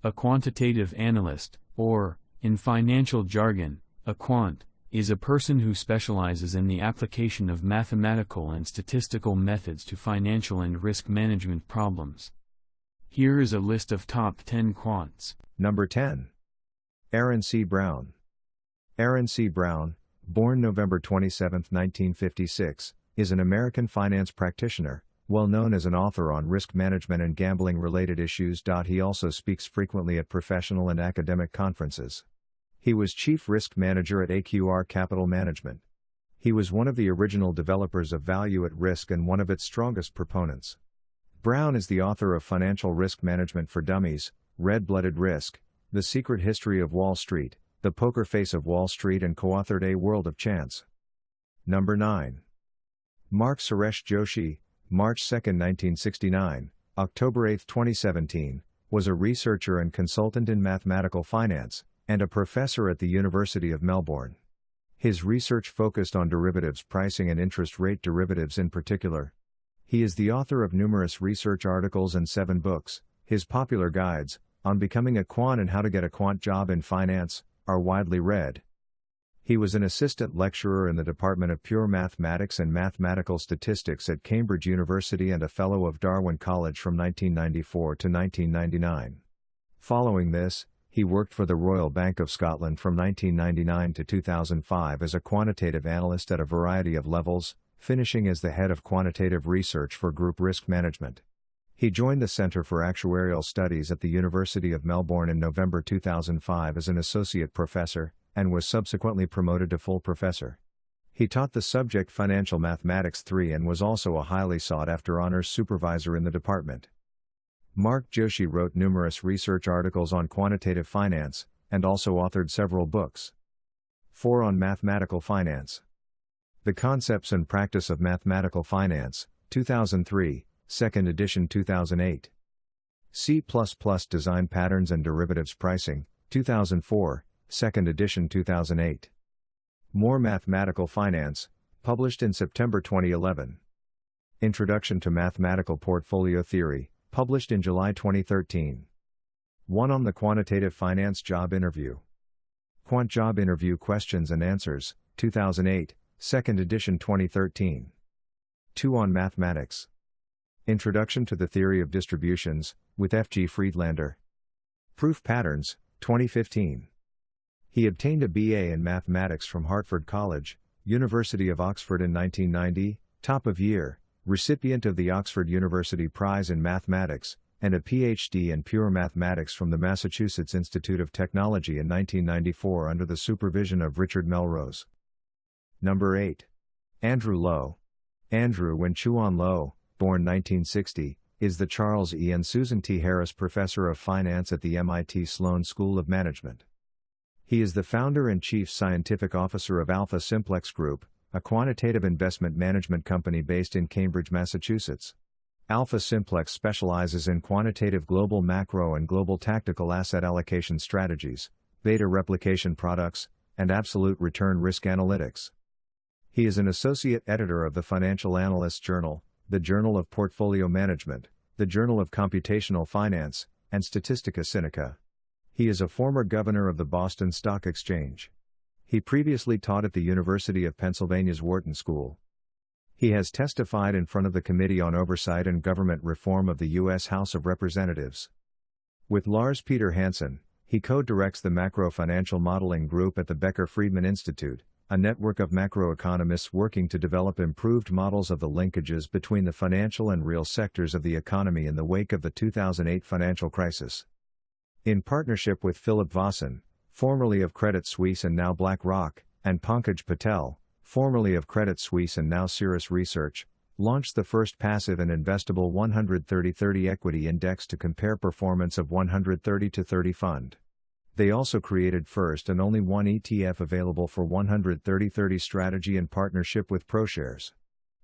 A quantitative analyst, or, in financial jargon, a quant, is a person who specializes in the application of mathematical and statistical methods to financial and risk management problems. Here is a list of top 10 quants. Number 10. Aaron C. Brown. Aaron C. Brown, born November 27, 1956, is an American finance practitioner, well known as an author on risk management and gambling-related issues. He also speaks frequently at professional and academic conferences. He was chief risk manager at AQR Capital Management. He was one of the original developers of Value at Risk and one of its strongest proponents. Brown is the author of Financial Risk Management for Dummies, Red-Blooded Risk, The Secret History of Wall Street, The Poker Face of Wall Street, and co-authored A World of Chance. Number 9. Mark Suresh Joshi, March 2, 1969, October 8, 2017, was a researcher and consultant in mathematical finance, and a professor at the University of Melbourne. His research focused on derivatives pricing and interest rate derivatives in particular. He is the author of numerous research articles and 7 books. His popular guides, on becoming a quant and how to get a quant job in finance, are widely read. He was an assistant lecturer in the Department of Pure Mathematics and Mathematical Statistics at Cambridge University and a Fellow of Darwin College from 1994 to 1999. Following this, he worked for the Royal Bank of Scotland from 1999 to 2005 as a quantitative analyst at a variety of levels, finishing as the head of quantitative research for Group Risk Management. He joined the Centre for Actuarial Studies at the University of Melbourne in November 2005 as an associate professor, and was subsequently promoted to full professor. He taught the subject Financial Mathematics 3 and was also a highly sought-after honors supervisor in the department. Mark Joshi wrote numerous research articles on quantitative finance, and also authored several books. 4 on mathematical finance. The Concepts and Practice of Mathematical Finance, 2003, 2nd edition 2008. C++ Design Patterns and Derivatives Pricing, 2004, 2nd edition 2008. More Mathematical Finance, published in September 2011. Introduction to Mathematical Portfolio Theory, published in July 2013. 1 on the Quantitative Finance Job Interview. Quant Job Interview Questions and Answers, 2008, 2nd edition 2013. 2 on Mathematics. Introduction to the Theory of Distributions, with F. G. Friedlander. Proof Patterns, 2015. He obtained a BA in Mathematics from Hartford College, University of Oxford in 1990, top of year, recipient of the Oxford University Prize in Mathematics, and a PhD in Pure Mathematics from the Massachusetts Institute of Technology in 1994 under the supervision of Richard Melrose. Number 8. Andrew Lowe. Andrew Wen-Chuan Lowe, born 1960, is the Charles E. and Susan T. Harris Professor of Finance at the MIT Sloan School of Management. He is the founder and chief scientific officer of Alpha Simplex Group, a quantitative investment management company based in Cambridge, Massachusetts. Alpha Simplex specializes in quantitative global macro and global tactical asset allocation strategies, beta replication products, and absolute return risk analytics. He is an associate editor of the Financial Analysts Journal, the Journal of Portfolio Management, the Journal of Computational Finance, and Statistica Sinica. He is a former governor of the Boston Stock Exchange. He previously taught at the University of Pennsylvania's Wharton School. He has testified in front of the Committee on Oversight and Government Reform of the U.S. House of Representatives. With Lars Peter Hansen, he co-directs the Macro Financial Modeling Group at the Becker-Friedman Institute, a network of macroeconomists working to develop improved models of the linkages between the financial and real sectors of the economy in the wake of the 2008 financial crisis. In partnership with Philip Vossen, formerly of Credit Suisse and now BlackRock, and Pankaj Patel, formerly of Credit Suisse and now Cirrus Research, launched the first passive and investable 130/30 equity index to compare performance of 130/30 fund. They also created first and only one ETF available for 130/30 strategy in partnership with ProShares.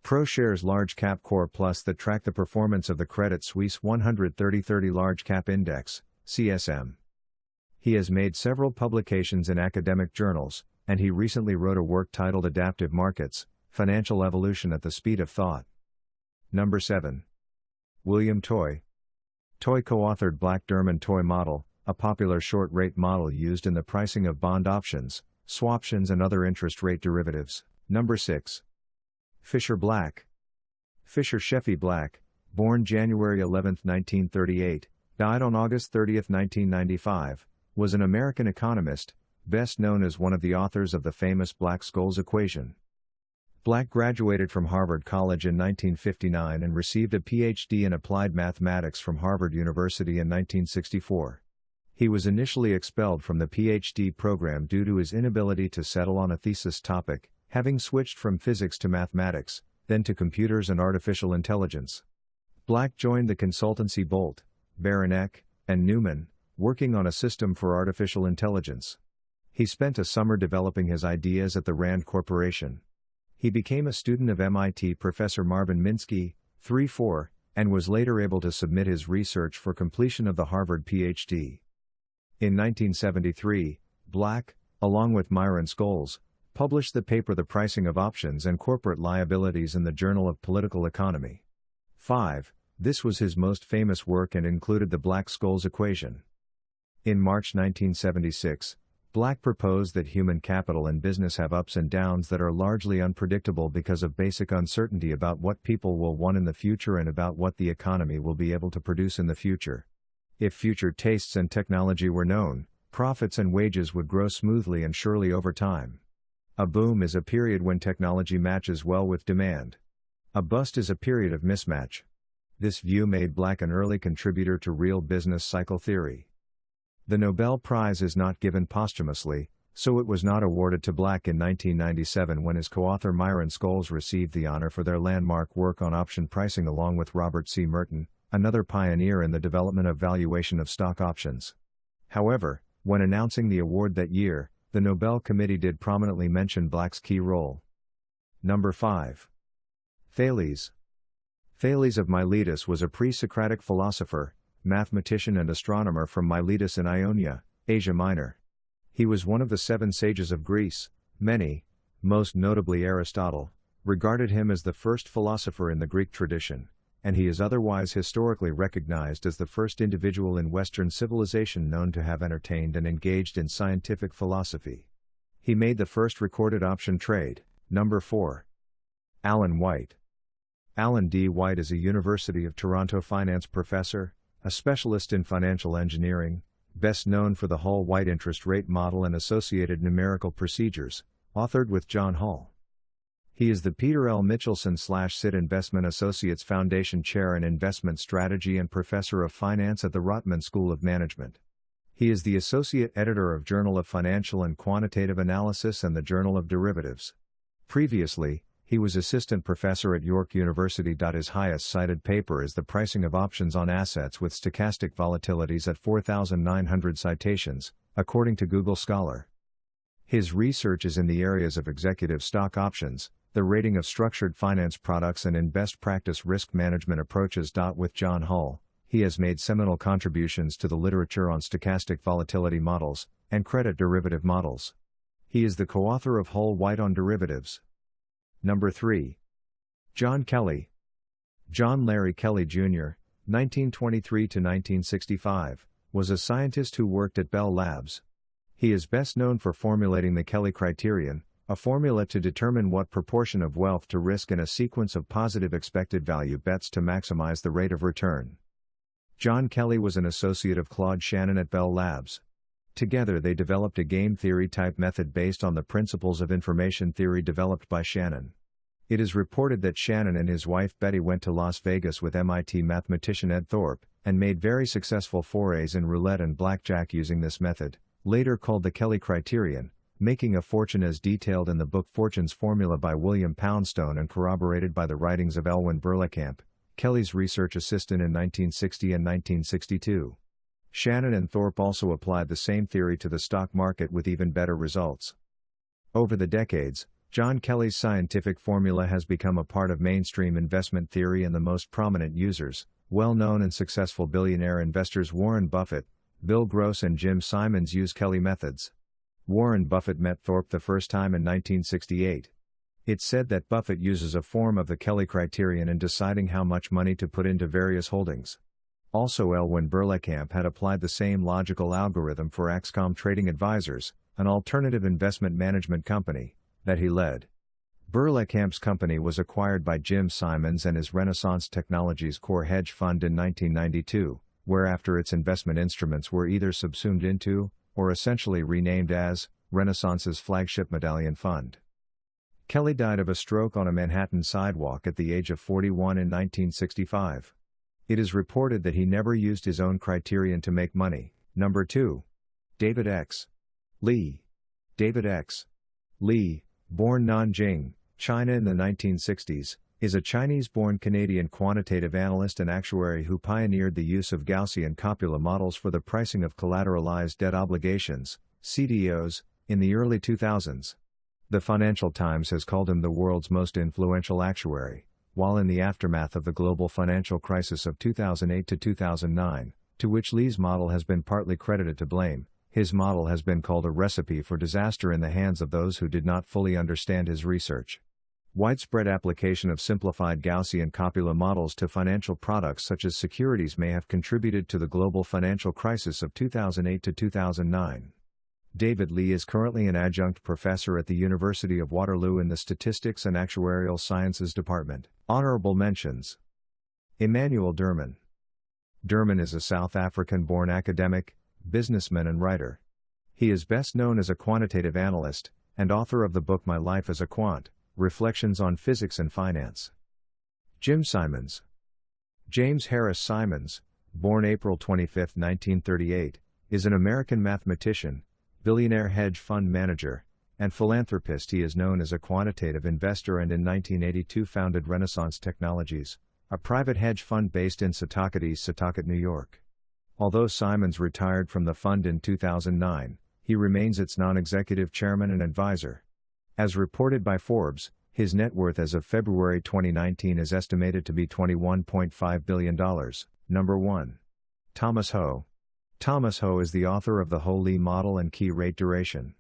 ProShares Large Cap Core Plus that track the performance of the Credit Suisse 130/30 Large Cap Index, CSM. He has made several publications in academic journals, and he recently wrote a work titled Adaptive Markets, Financial Evolution at the Speed of Thought. Number 7. William Toy. Toy co-authored Black-Derman Toy Model, a popular short-rate model used in the pricing of bond options, swaptions and other interest rate derivatives. Number 6. Fischer Black. Fischer Black, born January 11, 1938, died on August 30, 1995, was an American economist, best known as one of the authors of the famous Black-Scholes equation. Black graduated from Harvard College in 1959 and received a Ph.D. in applied mathematics from Harvard University in 1964. He was initially expelled from the Ph.D. program due to his inability to settle on a thesis topic, having switched from physics to mathematics, then to computers and artificial intelligence. Black joined the consultancy Bolt, Beranek, and Newman, working on a system for artificial intelligence. He spent a summer developing his ideas at the Rand Corporation. He became a student of MIT professor Marvin Minsky, 3-4, and was later able to submit his research for completion of the Harvard Ph.D. In 1973, Black, along with Myron Scholes, published the paper The Pricing of Options and Corporate Liabilities in the Journal of Political Economy. 5. This was his most famous work and included the Black-Scholes equation. In March 1976, Black proposed that human capital and business have ups and downs that are largely unpredictable because of basic uncertainty about what people will want in the future and about what the economy will be able to produce in the future. If future tastes and technology were known, profits and wages would grow smoothly and surely over time. A boom is a period when technology matches well with demand. A bust is a period of mismatch. This view made Black an early contributor to real business cycle theory. The Nobel Prize is not given posthumously, so it was not awarded to Black in 1997 when his co-author Myron Scholes received the honor for their landmark work on option pricing along with Robert C. Merton, another pioneer in the development of valuation of stock options. However, when announcing the award that year, the Nobel Committee did prominently mention Black's key role. Number 5. Thales. Thales of Miletus was a pre-Socratic philosopher, mathematician and astronomer from Miletus in Ionia, Asia Minor. He was one of the 7 sages of Greece. Many, most notably Aristotle, regarded him as the first philosopher in the Greek tradition, and he is otherwise historically recognized as the first individual in Western civilization known to have entertained and engaged in scientific philosophy. He made the first recorded option trade. Number 4. Alan White. Alan D. White is a University of Toronto finance professor, a specialist in financial engineering, best known for the Hall-White interest rate model and associated numerical procedures, authored with John Hall. He is the Peter L. Michelson/Sid Investment Associates Foundation Chair in Investment Strategy and Professor of Finance at the Rotman School of Management. He is the Associate Editor of Journal of Financial and Quantitative Analysis and the Journal of Derivatives. Previously, he was assistant professor at York University. His highest cited paper is The Pricing of Options on Assets with Stochastic Volatilities at 4,900 citations, according to Google Scholar. His research is in the areas of executive stock options, the rating of structured finance products and in best practice risk management approaches. With John Hall, he has made seminal contributions to the literature on stochastic volatility models and credit derivative models. He is the co-author of Hall-White on Derivatives. Number 3. John Kelly. John Larry Kelly Jr., 1923 to 1965, was a scientist who worked at Bell Labs. He is best known for formulating the Kelly criterion, a formula to determine what proportion of wealth to risk in a sequence of positive expected value bets to maximize the rate of return. John Kelly was an associate of Claude Shannon at Bell Labs. Together they developed a game theory type method based on the principles of information theory developed by Shannon. It is reported that Shannon and his wife Betty went to Las Vegas with MIT mathematician Ed Thorpe, and made very successful forays in roulette and blackjack using this method, later called the Kelly criterion, making a fortune as detailed in the book Fortune's Formula by William Poundstone and corroborated by the writings of Elwyn Berlekamp, Kelly's research assistant in 1960 and 1962. Shannon and Thorpe also applied the same theory to the stock market with even better results. Over the decades, John Kelly's scientific formula has become a part of mainstream investment theory, and the most prominent users, well-known and successful billionaire investors Warren Buffett, Bill Gross and Jim Simons, use Kelly methods. Warren Buffett met Thorpe the first time in 1968. It's said that Buffett uses a form of the Kelly criterion in deciding how much money to put into various holdings. Also, Elwyn Berlekamp had applied the same logical algorithm for Axcom Trading Advisors, an alternative investment management company, that he led. Berlekamp's company was acquired by Jim Simons and his Renaissance Technologies Core Hedge Fund in 1992, whereafter its investment instruments were either subsumed into, or essentially renamed as, Renaissance's flagship Medallion Fund. Kelly died of a stroke on a Manhattan sidewalk at the age of 41 in 1965. It is reported that he never used his own criterion to make money. Number 2. David X. Lee. David X. Lee, born Nanjing, China in the 1960s, is a Chinese-born Canadian quantitative analyst and actuary who pioneered the use of Gaussian copula models for the pricing of collateralized debt obligations, CDOs, in the early 2000s. The Financial Times has called him the world's most influential actuary, while in the aftermath of the global financial crisis of 2008 to 2009, to which Lee's model has been partly credited to blame, his model has been called a recipe for disaster in the hands of those who did not fully understand his research. Widespread application of simplified Gaussian copula models to financial products such as securities may have contributed to the global financial crisis of 2008 to 2009. David Lee is currently an adjunct professor at the University of Waterloo in the Statistics and Actuarial Sciences Department. Honorable mentions: Emanuel Derman. Derman is a South African-born academic, businessman and writer. He is best known as a quantitative analyst, and author of the book My Life as a Quant, Reflections on Physics and Finance. Jim Simons. James Harris Simons, born April 25, 1938, is an American mathematician, billionaire hedge fund manager, and philanthropist. He is known as a quantitative investor and in 1982 founded Renaissance Technologies, a private hedge fund based in Setauket, New York. Although Simons retired from the fund in 2009, he remains its non-executive chairman and advisor. As reported by Forbes, his net worth as of February 2019 is estimated to be $21.5 billion. Number 1. Thomas Ho. Thomas Ho is the author of the Ho-Lee model and key rate duration.